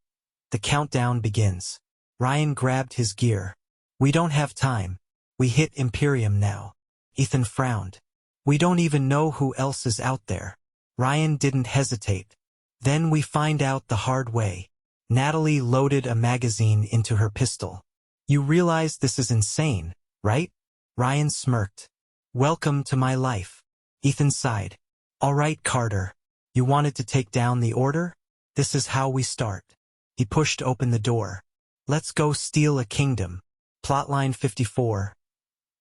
The countdown begins. Ryan grabbed his gear. We don't have time. We hit Imperium now. Ethan frowned. We don't even know who else is out there. Ryan didn't hesitate. Then we find out the hard way. Natalie loaded a magazine into her pistol. You realize this is insane, right? Ryan smirked. Welcome to my life. Ethan sighed. All right, Carter. You wanted to take down the order? This is how we start. He pushed open the door. Let's go steal a kingdom. Plotline 54.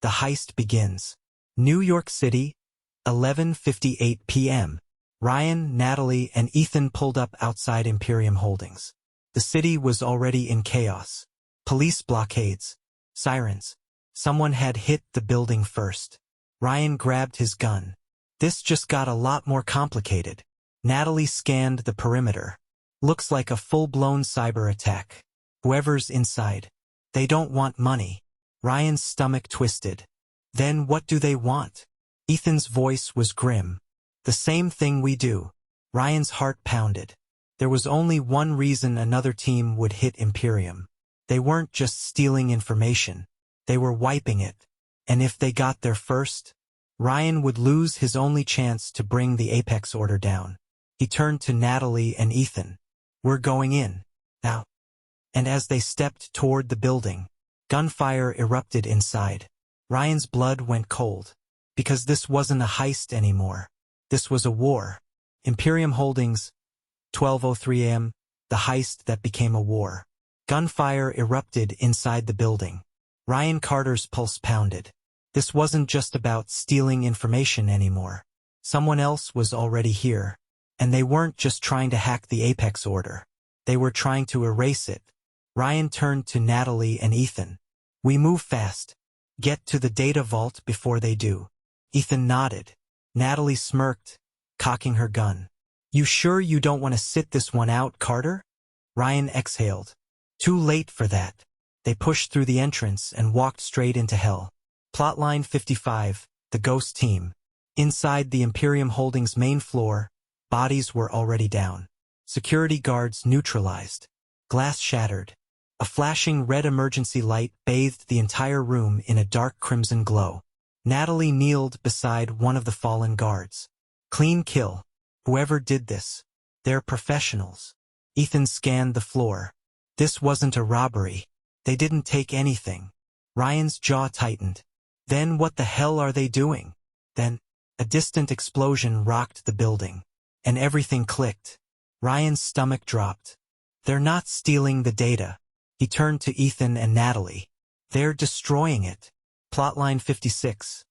The heist begins. New York City, 11:58 p.m. Ryan, Natalie, and Ethan pulled up outside Imperium Holdings. The city was already in chaos. Police blockades. Sirens. Someone had hit the building first. Ryan grabbed his gun. This just got a lot more complicated. Natalie scanned the perimeter. Looks like a full-blown cyber attack. Whoever's inside. They don't want money. Ryan's stomach twisted. Then what do they want? Ethan's voice was grim. The same thing we do. Ryan's heart pounded. There was only one reason another team would hit Imperium. They weren't just stealing information. They were wiping it. And if they got there first, Ryan would lose his only chance to bring the Apex order down. He turned to Natalie and Ethan. We're going in. Now. And as they stepped toward the building, gunfire erupted inside. Ryan's blood went cold. Because this wasn't a heist anymore. This was a war. Imperium Holdings, 12:03 a.m., the heist that became a war. Gunfire erupted inside the building. Ryan Carter's pulse pounded. This wasn't just about stealing information anymore. Someone else was already here. And they weren't just trying to hack the Apex order. They were trying to erase it. Ryan turned to Natalie and Ethan. We move fast. Get to the data vault before they do. Ethan nodded. Natalie smirked, cocking her gun. You sure you don't want to sit this one out, Carter? Ryan exhaled. Too late for that. They pushed through the entrance and walked straight into hell. Plotline 55, the Ghost Team. Inside the Imperium Holdings main floor, bodies were already down. Security guards neutralized. Glass shattered. A flashing red emergency light bathed the entire room in a dark crimson glow. Natalie kneeled beside one of the fallen guards. Clean kill. Whoever did this. They're professionals. Ethan scanned the floor. This wasn't a robbery. They didn't take anything. Ryan's jaw tightened. Then what the hell are they doing? Then, a distant explosion rocked the building. And everything clicked. Ryan's stomach dropped. They're not stealing the data. He turned to Ethan and Natalie. They're destroying it. Plotline 56.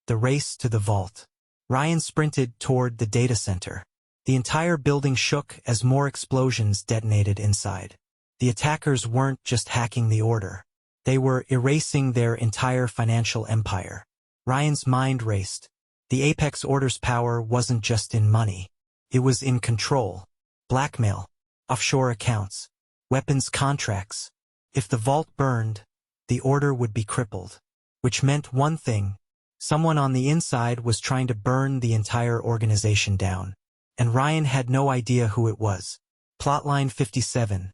The race to the vault. Ryan sprinted toward the data center. The entire building shook as more explosions detonated inside. The attackers weren't just hacking the order. They were erasing their entire financial empire. Ryan's mind raced. The Apex order's power wasn't just in money. It was in control. Blackmail. Offshore accounts. Weapons contracts. If the vault burned, the order would be crippled. Which meant one thing. Someone on the inside was trying to burn the entire organization down. And Ryan had no idea who it was. Plotline 57.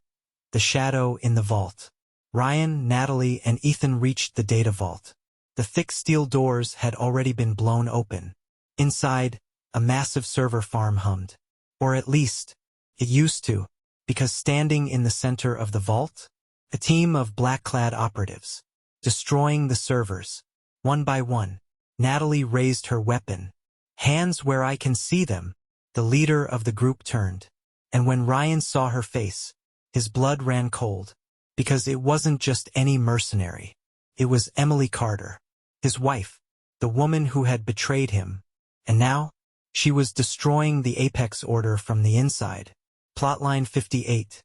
The shadow in the vault. Ryan, Natalie, and Ethan reached the data vault. The thick steel doors had already been blown open. Inside, a massive server farm hummed. Or at least, it used to, because standing in the center of the vault, a team of black-clad operatives, destroying the servers. One by one, Natalie raised her weapon. Hands where I can see them. The leader of the group turned. And when Ryan saw her face, his blood ran cold. Because it wasn't just any mercenary. It was Emily Carter, his wife, the woman who had betrayed him. And now, she was destroying the Apex Order from the inside. Plotline 58.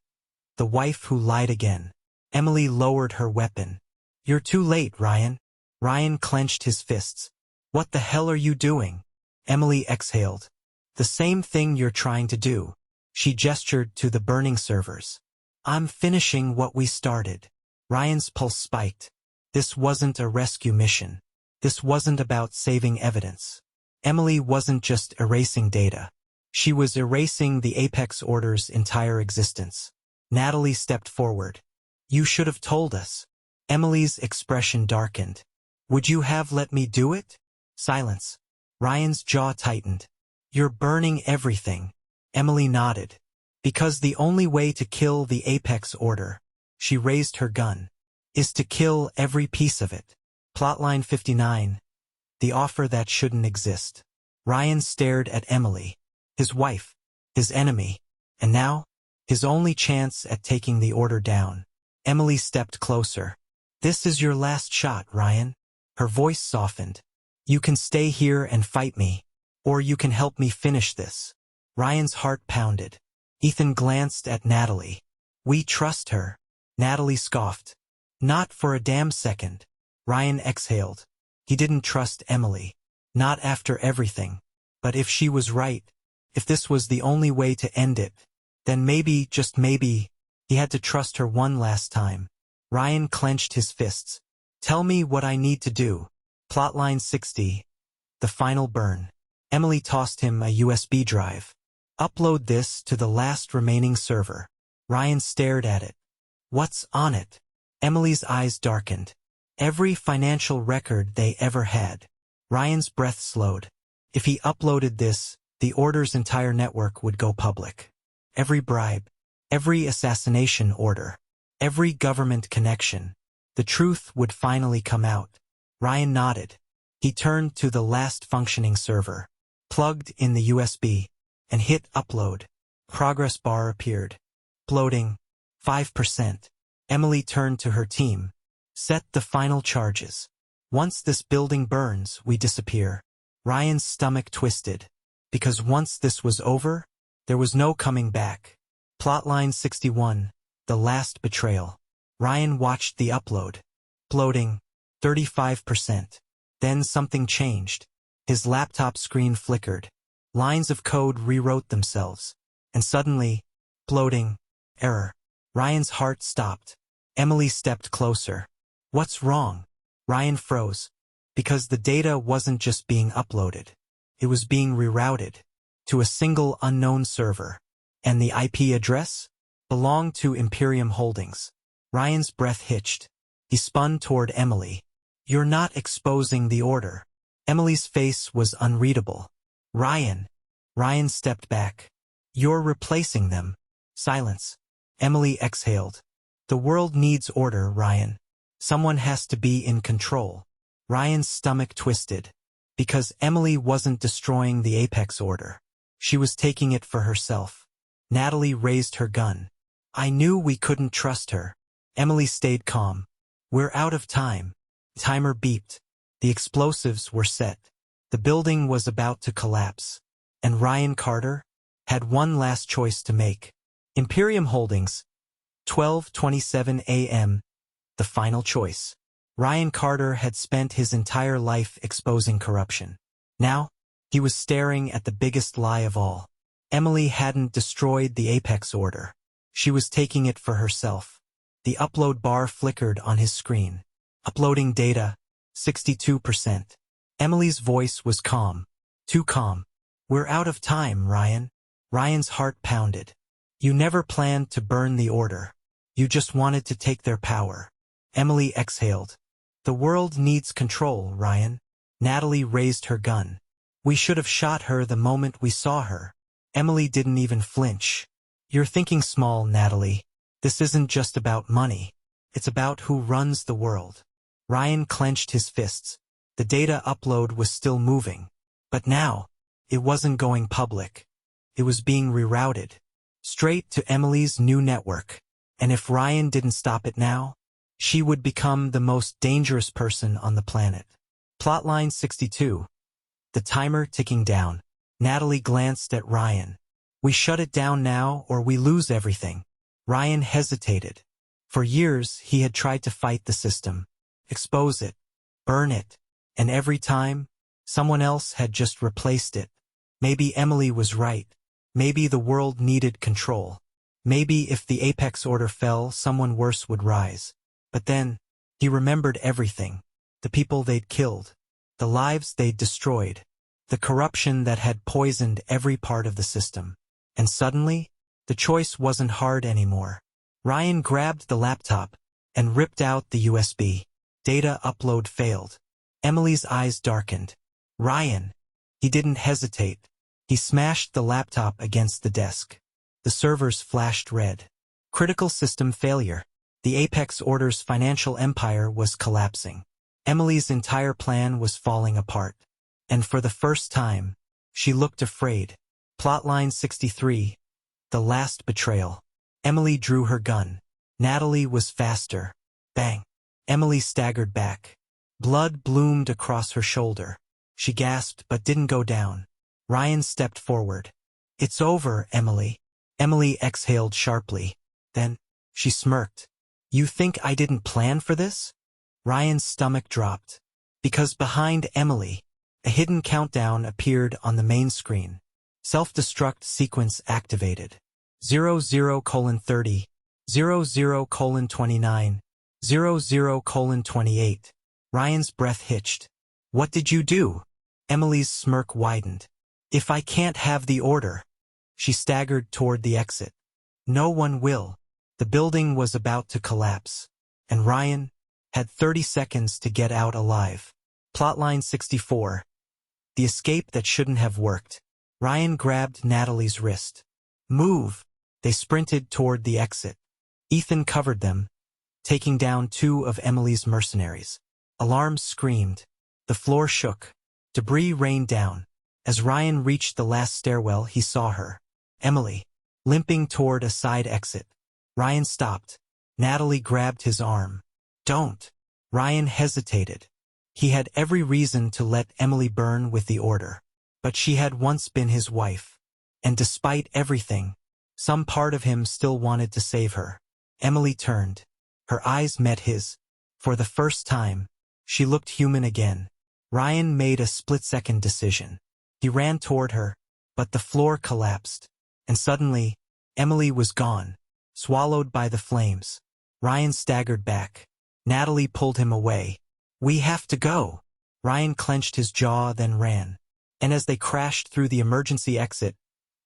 The wife who lied again. Emily lowered her weapon. You're too late, Ryan. Ryan clenched his fists. What the hell are you doing? Emily exhaled. The same thing you're trying to do. She gestured to the burning servers. I'm finishing what we started. Ryan's pulse spiked. This wasn't a rescue mission. This wasn't about saving evidence. Emily wasn't just erasing data. She was erasing the Apex Order's entire existence. Natalie stepped forward. You should have told us. Emily's expression darkened. Would you have let me do it? Silence. Ryan's jaw tightened. You're burning everything. Emily nodded. Because the only way to kill the Apex Order, she raised her gun, is to kill every piece of it. Plotline 59. The offer that shouldn't exist. Ryan stared at Emily, his wife, his enemy, and now, his only chance at taking the order down. Emily stepped closer. This is your last shot, Ryan. Her voice softened. You can stay here and fight me, or you can help me finish this. Ryan's heart pounded. Ethan glanced at Natalie. We trust her. Natalie scoffed. Not for a damn second. Ryan exhaled. He didn't trust Emily. Not after everything. But if she was right, if this was the only way to end it, then maybe, just maybe, he had to trust her one last time. Ryan clenched his fists. Tell me what I need to do. Plotline 60. The final burn. Emily tossed him a USB drive. Upload this to the last remaining server. Ryan stared at it. What's on it? Emily's eyes darkened. Every financial record they ever had. Ryan's breath slowed. If he uploaded this, the Order's entire network would go public. Every bribe, every assassination order, every government connection. The truth would finally come out. Ryan nodded. He turned to the last functioning server, plugged in the USB, and hit upload. Progress bar appeared. Bloating. 5%. Emily turned to her team. Set the final charges. Once this building burns, we disappear. Ryan's stomach twisted. Because once this was over, there was no coming back. Plotline 61. The last betrayal. Ryan watched the upload. Bloating. 35%. Then something changed. His laptop screen flickered. Lines of code rewrote themselves. And suddenly, bloating. Error. Ryan's heart stopped. Emily stepped closer. What's wrong? Ryan froze. Because the data wasn't just being uploaded. It was being rerouted to a single unknown server. And the IP address belonged to Imperium Holdings. Ryan's breath hitched. He spun toward Emily. You're not exposing the Order. Emily's face was unreadable. Ryan. Ryan stepped back. You're replacing them. Silence. Emily exhaled. The world needs order, Ryan. Someone has to be in control. Ryan's stomach twisted. Because Emily wasn't destroying the Apex Order. She was taking it for herself. Natalie raised her gun. I knew we couldn't trust her. Emily stayed calm. We're out of time. Timer beeped. The explosives were set. The building was about to collapse. And Ryan Carter had one last choice to make. Imperium Holdings. 12:27 a.m. The final choice. Ryan Carter had spent his entire life exposing corruption. Now, he was staring at the biggest lie of all. Emily hadn't destroyed the Apex Order. She was taking it for herself. The upload bar flickered on his screen. Uploading data. 62%. Emily's voice was calm. Too calm. We're out of time, Ryan. Ryan's heart pounded. You never planned to burn the Order. You just wanted to take their power. Emily exhaled. The world needs control, Ryan. Natalie raised her gun. We should have shot her the moment we saw her. Emily didn't even flinch. You're thinking small, Natalie. This isn't just about money. It's about who runs the world. Ryan clenched his fists. The data upload was still moving. But now, it wasn't going public. It was being rerouted. Straight to Emily's new network. And if Ryan didn't stop it now, she would become the most dangerous person on the planet. Plotline 62. The timer ticking down. Natalie glanced at Ryan. We shut it down now or we lose everything. Ryan hesitated. For years, he had tried to fight the system. Expose it. Burn it. And every time, someone else had just replaced it. Maybe Emily was right. Maybe the world needed control. Maybe if the apex order fell, someone worse would rise. But then, he remembered everything. The people they'd killed. The lives they'd destroyed. The corruption that had poisoned every part of the system. And suddenly, the choice wasn't hard anymore. Ryan grabbed the laptop and ripped out the USB. Data upload failed. Emily's eyes darkened. Ryan. He didn't hesitate. He smashed the laptop against the desk. The servers flashed red. Critical system failure. The Apex Order's financial empire was collapsing. Emily's entire plan was falling apart. And for the first time, she looked afraid. Plotline 63. The last betrayal. Emily drew her gun. Natalie was faster. Bang. Emily staggered back. Blood bloomed across her shoulder. She gasped but didn't go down. Ryan stepped forward. It's over, Emily. Emily exhaled sharply. Then, she smirked. You think I didn't plan for this? Ryan's stomach dropped. Because behind Emily, a hidden countdown appeared on the main screen. Self-destruct sequence activated. 00:30, 00:29, 00:28. Ryan's breath hitched. What did you do? Emily's smirk widened. If I can't have the order. She staggered toward the exit. No one will. The building was about to collapse. And Ryan had 30 seconds to get out alive. Plotline 64. The escape that shouldn't have worked. Ryan grabbed Natalie's wrist. Move. They sprinted toward the exit. Ethan covered them, taking down 2 of Emily's mercenaries. Alarms screamed. The floor shook. Debris rained down. As Ryan reached the last stairwell, he saw her. Emily, limping toward a side exit. Ryan stopped. Natalie grabbed his arm. Don't. Ryan hesitated. He had every reason to let Emily burn with the order. But she had once been his wife. And despite everything, some part of him still wanted to save her. Emily turned. Her eyes met his. For the first time, she looked human again. Ryan made a split-second decision. He ran toward her, but the floor collapsed. And suddenly, Emily was gone, swallowed by the flames. Ryan staggered back. Natalie pulled him away. We have to go. Ryan clenched his jaw, then ran. And as they crashed through the emergency exit,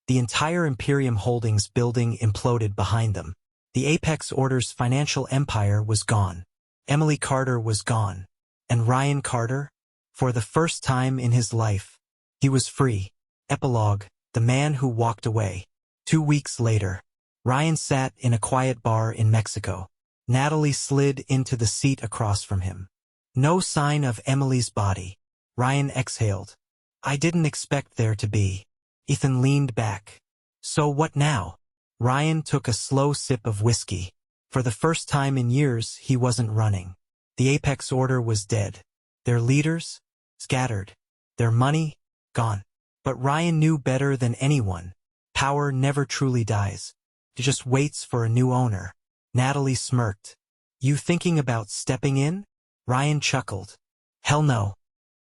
the entire Imperium Holdings building imploded behind them. The Apex Order's financial empire was gone. Emily Carter was gone. And Ryan Carter? For the first time in his life, he was free. Epilogue, the man who walked away. 2 weeks later, Ryan sat in a quiet bar in Mexico. Natalie slid into the seat across from him. No sign of Emily's body. Ryan exhaled. I didn't expect there to be. Ethan leaned back. So what now? Ryan took a slow sip of whiskey. For the first time in years, he wasn't running. The Apex Order was dead. Their leaders? Scattered. Their money? Gone. But Ryan knew better than anyone. Power never truly dies. It just waits for a new owner. Natalie smirked. You thinking about stepping in? Ryan chuckled. Hell no.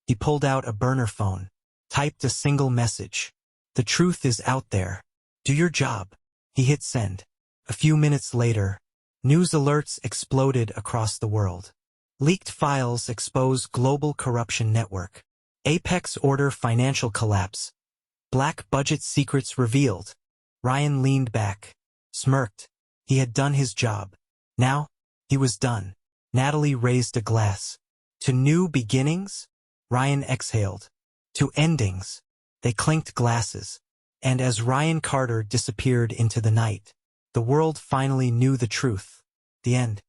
He pulled out a burner phone. Typed a single message. The truth is out there. Do your job. He hit send. A few minutes later, news alerts exploded across the world. Leaked files expose global corruption network. Apex Order financial collapse. Black budget secrets revealed. Ryan leaned back. Smirked. He had done his job. Now, he was done. Natalie raised a glass. To new beginnings? Ryan exhaled. To endings? They clinked glasses. And as Ryan Carter disappeared into the night, the world finally knew the truth. The end.